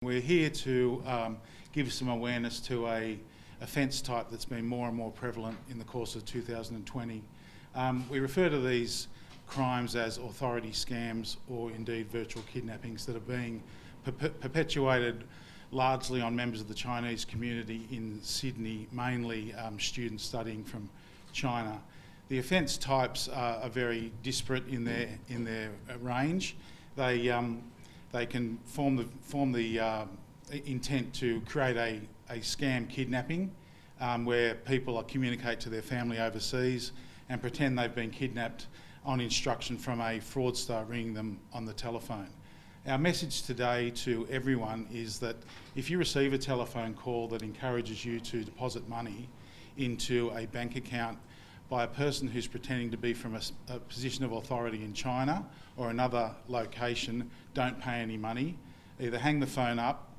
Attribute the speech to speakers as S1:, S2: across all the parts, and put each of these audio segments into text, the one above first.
S1: We're here to give some awareness to a offence type that's been more and more prevalent in the course of 2020. We refer to these crimes as authority scams or indeed virtual kidnappings that are being perpetuated largely on members of the Chinese community in Sydney, mainly students studying from China. The offence types are very disparate in their range. They can form the intent to create a scam kidnapping where people communicate to their family overseas and pretend they've been kidnapped on instruction from a fraudster ringing them on the telephone. Our message today to everyone is that if you receive a telephone call that encourages you to deposit money into a bank account by a person who's pretending to be from a position of authority in China or another location, don't pay any money. Either hang the phone up,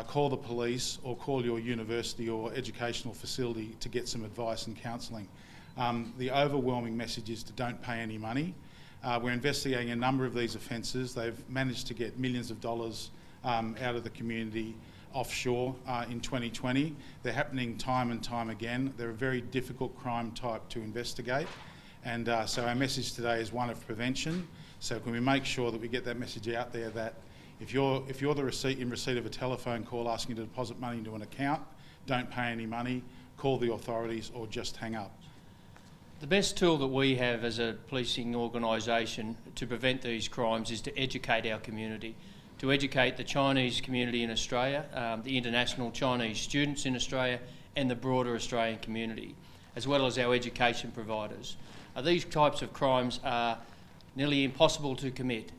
S1: call the police, or call your university or educational facility to get some advice and counselling. The overwhelming message is to don't pay any money. We're investigating a number of these offences. They've managed to get millions of dollars out of the community offshore in 2020. They're happening time and time again. They're a very difficult crime type to investigate, and so our message today is one of prevention. So can we make sure that we get that message out there that if you're in receipt of a telephone call asking you to deposit money into an account, don't pay any money, call the authorities or just hang up.
S2: The best tool that we have as a policing organisation to prevent these crimes is to educate our community, to educate the Chinese community in Australia, the international Chinese students in Australia and the broader Australian community, as well as our education providers. These types of crimes are nearly impossible to commit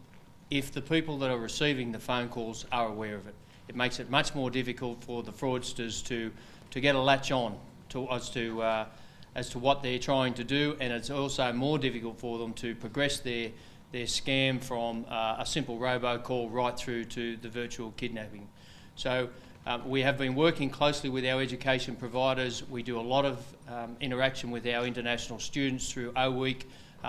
S2: if the people that are receiving the phone calls are aware of it. It makes it much more difficult for the fraudsters to get a latch on as to what they're trying to do, and it's also more difficult for them to progress their scam from a simple robocall right through to the virtual kidnapping. So we have been working closely with our education providers. We do a lot of interaction with our international students through O-Week,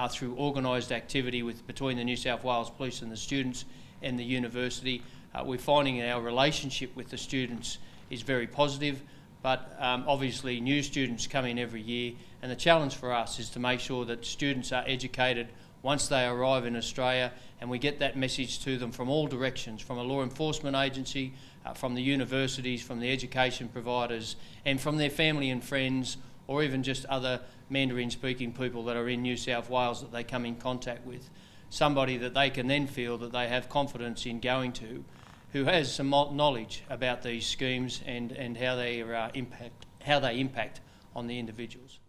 S2: through organised activity between the New South Wales Police and the students and the university. We're finding our relationship with the students is very positive, but obviously new students come in every year, and the challenge for us is to make sure that students are educated once they arrive in Australia, and we get that message to them from all directions, from a law enforcement agency, from the universities, from the education providers, and from their family and friends, or even just other Mandarin-speaking people that are in New South Wales that they come in contact with. Somebody that they can then feel that they have confidence in going to, who has some knowledge about these schemes and how they impact on the individuals.